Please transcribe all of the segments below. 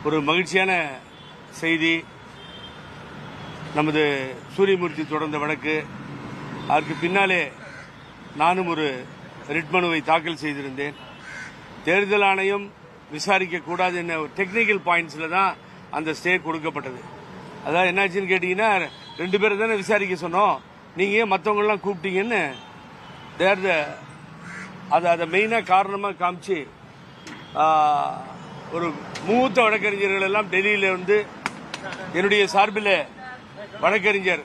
ஒரு மகிழ்ச்சியான செய்தி. நமது சூரியமூர்த்தி தொடர்ந்த வழக்கு, அதற்கு பின்னாலே நானும் ஒரு ரிட் மனுவை தாக்கல் செய்திருந்தேன். தேர்தல் ஆணையம் விசாரிக்கக்கூடாது என்ன டெக்னிக்கல் பாயிண்ட்ஸில் தான் அந்த ஸ்டே கொடுக்கப்பட்டது. அதாவது என்னாச்சுன்னு கேட்டீங்கன்னா, 2 பேரை தானே விசாரிக்க சொன்னோம், நீங்கள் ஏன் மற்றவங்களாம் கூப்பிட்டீங்கன்னு அதை மெயினாக காரணமாக காமிச்சு ஒரு மூத்த வழக்கறிஞர்கள் எல்லாம் டெல்லியில் வந்து என்னுடைய சார்பில் வழக்கறிஞர்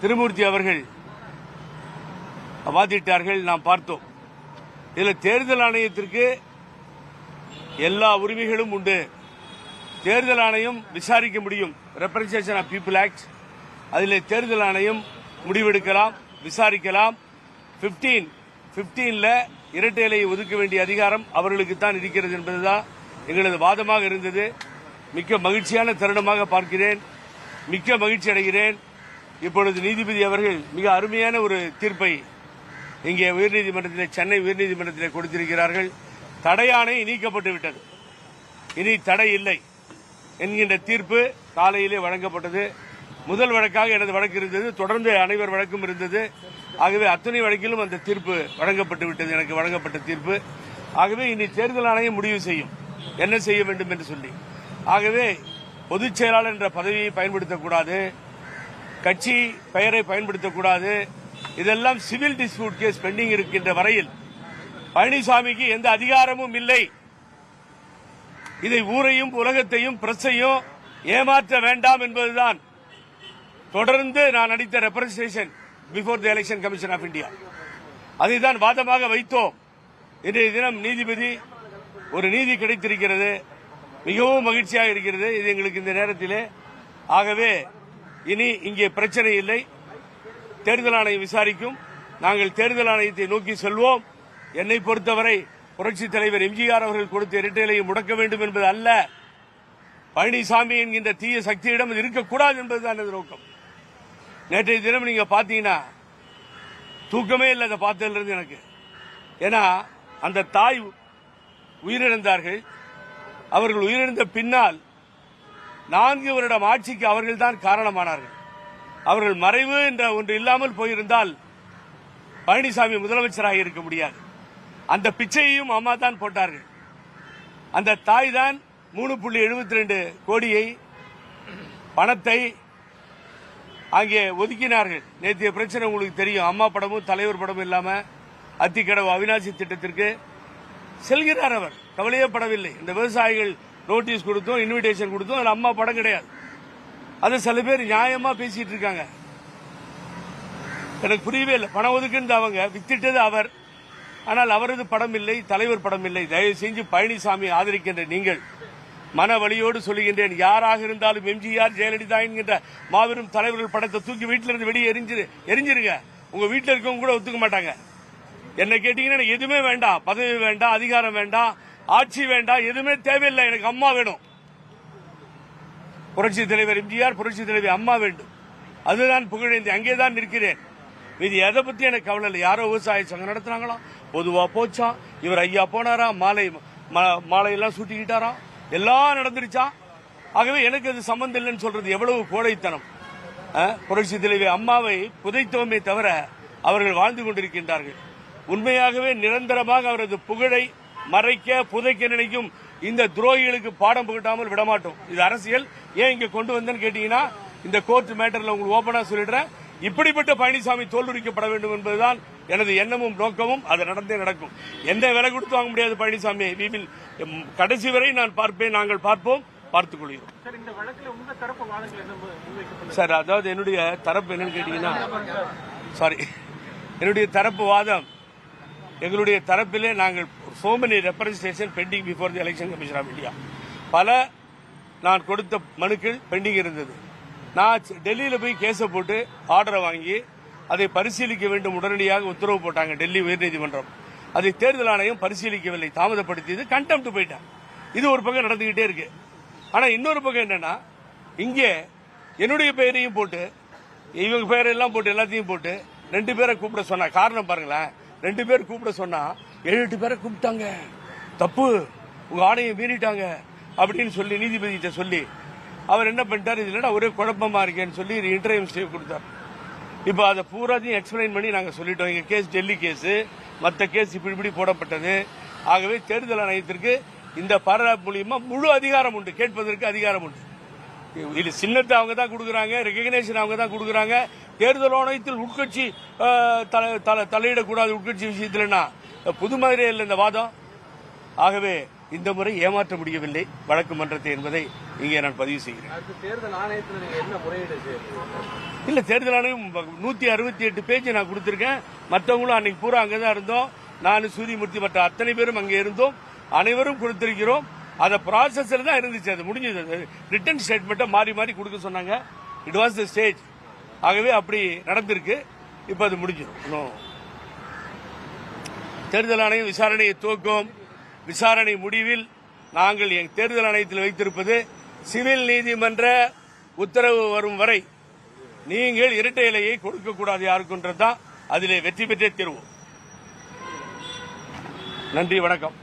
திருமூர்த்தி அவர்கள் வாதிட்டார்கள். நாம் பார்த்தோம். இதில் தேர்தல் ஆணையத்திற்கு எல்லா உரிமைகளும் உண்டு. தேர்தல் ஆணையம் விசாரிக்க முடியும். ரெப்ரசன்டேஷன் ஆஃப் பீப்புள் ஆக்ட், அதில் தேர்தல் ஆணையம் முடிவெடுக்கலாம், விசாரிக்கலாம். 15ல் இரட்டை இலையை ஒதுக்க வேண்டிய அதிகாரம் அவர்களுக்கு தான் இருக்கிறது என்பதுதான் எங்களது வாதமாக இருந்தது. மிக்க மகிழ்ச்சியான தருணமாக பார்க்கிறேன், மிக்க மகிழ்ச்சி அடைகிறேன். இப்பொழுது நீதிபதி அவர்கள் மிக அருமையான ஒரு தீர்ப்பை இங்கே உயர்நீதிமன்றத்தில், சென்னை உயர்நீதிமன்றத்தில் கொடுத்திருக்கிறார்கள். தடையாணை நீக்கப்பட்டு விட்டது, இனி தடை இல்லை என்கின்ற தீர்ப்பு காலையிலே வழங்கப்பட்டது. முதல் வழக்காக எனது வழக்கு இருந்தது, தொடர்ந்து அனைவர் வழக்கும் இருந்தது. ஆகவே அத்தனை வழக்கிலும் அந்த தீர்ப்பு வழங்கப்பட்டு விட்டது, எனக்கு வழங்கப்பட்ட தீர்ப்பு. ஆகவே இனி தேர்தல் ஆணையம் முடிவு செய்யும் என்ன செய்ய வேண்டும் என்று சொல்லி. ஆகவே பொதுச் செயலாளர் என்ற பதவியை பயன்படுத்தக்கூடாது, கட்சி பெயரை பயன்படுத்தக்கூடாது. இதெல்லாம் சிவில் டிஸ்பியூட் கேஸ் பெண்டிங் இருக்கின்ற வரையில் பழனிசாமிக்கு எந்த அதிகாரமும் இல்லை. இதை ஊரையும் உலகத்தையும் பிரஸையும் ஏமாற்ற வேண்டாம் என்பதுதான் தொடர்ந்து நான் அளித்த representation before the election commission of India. அதைதான் வாதமாக வைத்தோம். இன்றைய தினம் நீதிபதி ஒரு நீதி கிடைத்திருக்கிறது, மிகவும் மகிழ்ச்சியாக இருக்கிறது இது எங்களுக்கு இந்த நேரத்திலே. ஆகவே இனி இங்கே பிரச்சனை இல்லை, தேர்தல் ஆணையம் விசாரிக்கும். நாங்கள் தேர்தல் ஆணையத்தை நோக்கி செல்வோம். என்னை பொறுத்தவரை புரட்சித் தலைவர் எம்ஜிஆர் அவர்கள் கொடுத்த இரட்டையிலையை முடக்க வேண்டும் என்பது அல்ல, பழனிசாமி என்கின்ற தீய சக்தியிடம் இருக்கக்கூடாது என்பதுதான் எனது நோக்கம். நேற்றைய தினம் நீங்க பாத்தீங்கன்னா தூக்கமே இல்லை அதை பார்த்ததிலிருந்து எனக்கு. ஏன்னா அந்த தாய் உயிரிழந்தார்கள். அவர்கள் உயிரிழந்த பின்னால் 4 வருடம் ஆட்சிக்கு அவர்கள் தான் காரணமானார்கள். அவர்கள் மறைவு என்ற ஒன்று இல்லாமல் போயிருந்தால் பழனிசாமி முதலமைச்சராக இருக்க முடியாது. அந்த பிச்சையையும் அம்மா தான் போட்டார்கள். அந்த தாய் தான் 3.72 கோடியை பணத்தை அங்கே ஒதுக்கினார்கள். நேற்றைய பிரச்சனை உங்களுக்கு தெரியும். அம்மா படமும் தலைவர் படமும் இல்லாம அத்திக்கடவு அவிநாசி திட்டத்திற்கு செல்கிறார். அவர் கவலையே படவில்லை. இந்த விவசாயிகள் நோட்டீஸ் கொடுத்தோம், இன்விடேஷன் கொடுத்தோம், அதில் அம்மா படம் கிடையாது. அது சில பேர் நியாயமா பேசிட்டு இருக்காங்க. எனக்கு புரியவே இல்லை. பணம் ஒதுக்குன்னு அவங்க வித்திட்டது அவர், ஆனால் அவரது படம் இல்லை, தலைவர் படம் இல்லை. தயவு செஞ்சு பழனிசாமி ஆதரிக்கின்ற நீங்கள், மன வலியோடு சொல்லுகின்றேன், யாராக இருந்தாலும் எம்ஜிஆர் ஜெயலலிதா என்கின்ற மாபெரும் தலைவர்கள் படத்தை தூக்கி வீட்டிலிருந்து வெளியே எரிஞ்சிருங்க. உங்க வீட்டில் இருக்கவங்க கூட ஒத்துக்க மாட்டாங்க. என்ன கேட்டீங்கன்னா எனக்கு எதுவுமே வேண்டாம், பதவி வேண்டாம், அதிகாரம் வேண்டாம், ஆட்சி வேண்டாம், எதுவுமே தேவையில்லை. எனக்கு அம்மா வேணும். புரட்சி தலைவர் எம்ஜிஆர், புரட்சி தலைவர் அம்மா வேண்டும். அதுதான் புகழேந்தி, அங்கேதான் நிற்கிறேன். இது எதை பத்தி எனக்கு கவலை இல்லை. யாரோ விவசாய சங்கம் நடத்தினாங்களாம், பொதுவா போச்சா, இவர் ஐயா போனாரா, மாலையெல்லாம் சூட்டிக்கிட்டாராம், எல்லாம் நடந்துருச்சா. ஆகவே எனக்கு அது சம்பந்தம் இல்லைன்னு சொல்றது எவ்வளவு கோழைத்தனம். புரட்சி தலைவர் அம்மாவை புதைத்தோமே தவிர அவர்கள் வாழ்ந்து கொண்டிருக்கின்றார்கள். உண்மையாகவே நிரந்தரமாக அவரது புகழை மறைக்க புதைக்க நினைக்கும் இந்த துரோகிகளுக்கு பாடம் புகட்டாமல் விடமாட்டோம். இது அரசியல். ஏன் இங்க கொண்டு வந்தேன்னு கேட்டீங்கன்னா, இந்த கோர்ட் மேட்டர்ல உங்களுக்கு ஓபனா சொல்லிடுறேன், இப்படிப்பட்ட பழனிசாமி தோல்விக்கப்பட வேண்டும் என்பதுதான் எனது எண்ணமும் நோக்கமும். அது நடந்தே நடக்கும். எந்த விலை கொடுத்து வாங்க முடியாது பழனிசாமி. கடைசி வரை நான் பார்ப்பேன், நாங்கள் பார்ப்போம், பார்த்துக் கொள்கிறோம். சார், அதாவது என்னுடைய தரப்பு என்னன்னு கேட்டீங்கன்னா, என்னுடைய தரப்பு வாதம், எங்களுடைய தரப்பிலே நாங்கள் so many representation pending before the election commission of India. பல நான் கொடுத்த மனுக்கள் பெண்டிங் இருந்தது. நான் டெல்லியில் போய் கேஸை போட்டு ஆர்டரை வாங்கி அதை பரிசீலிக்க வேண்டும் உடனடியாக உத்தரவு போட்டாங்க டெல்லி உயர்நீதிமன்றம். அதை தேர்தல் ஆணையம் பரிசீலிக்கவில்லை, தாமதப்படுத்தியது, கண்டெம்ட் போயிட்டான். இது ஒரு பக்கம் நடந்துகிட்டே இருக்கு. ஆனா இன்னொரு பக்கம் என்னன்னா, இங்கே என்னுடைய பெயரையும் போட்டு இவங்க பெயரெல்லாம் போட்டு எல்லாத்தையும் போட்டு 2 பேரை கூப்பிட சொன்னா. காரணம் பாருங்களேன், 2 பேர் கூப்பிட சொன்னா 7-8 பேரை கூப்பிட்டாங்க. தப்பு, உங்க ஆணையை மீறிட்டாங்க, அப்படின்னு சொல்லி நீதிபதிகிட்ட சொல்லி அவர் என்ன பண்ணிட்டார், இதுல ஒரே குழப்பமா இருக்கேன்னு சொல்லி இன்டர்வியூ ஸ்டே கொடுத்தார். இப்போ அதை பூராத்தையும் எக்ஸ்பிளைன் பண்ணி நாங்கள் சொல்லிட்டோம். எங்க கேஸ் டெல்லி கேஸ், மற்ற கேஸ் இப்படி போடப்பட்டது. ஆகவே தேர்தல் ஆணையத்திற்கு இந்த பாராளுமன்ற மூலியமா முழு அதிகாரம் உண்டு, கேட்பதற்கு அதிகாரம் உண்டு. இது சின்னத்தை அவங்க தான் கொடுக்குறாங்க, ரெகக்னேஷன் அவங்க தான் கொடுக்குறாங்க. தேர்தல் ஆணையத்தில் உட்கட்சி தலையிடக்கூடாது உட்கட்சி விஷயத்தில்னா புது மாதிரியே இல்லை இந்த வாதம். ஆகவே இந்த முறை ஏமாற்ற முடியவில்லை வழக்கு மன்றத்தை என்பதை இங்கே நான் பதிவு செய்கிறேன். தேர்தல் ஆணையத்தில் என்ன முறையீடு இல்ல, தேர்தல் ஆணையம் 168 பேஜ் நான் கொடுத்திருக்கேன். மற்றவங்களும் அன்னைக்கு பூரா அங்கதான் இருந்தோம். நான் சூரியமூர்த்தி மற்ற அத்தனை பேரும் அங்கே இருந்தோம். அனைவரும் கொடுத்திருக்கிறோம். அத ப்ராசஸ்ல தான் இருந்துச்சு, அது முடிஞ்சது. ரிட்டன் ஸ்டேட்மெண்ட்டை மாறி மாறி கொடுக்க சொன்னாங்க. It was the stage. ஆகவே அப்படி நடந்திருக்கு. இப்ப அது முடிஞ்சிடும். தேர்தல் ஆணையம் விசாரணையை துவக்கும். விசாரணை முடிவில் நாங்கள் தேர்தல் ஆணையத்தில் வைத்திருப்பது சிவில் நீதிமன்ற உத்தரவு வரும் வரை நீங்கள் இரட்டை இலையை கொடுக்கக்கூடாது யாருக்குன்றதுதான் அதிலே வெற்றி பெற்றே தீர்வோம். நன்றி, வணக்கம்.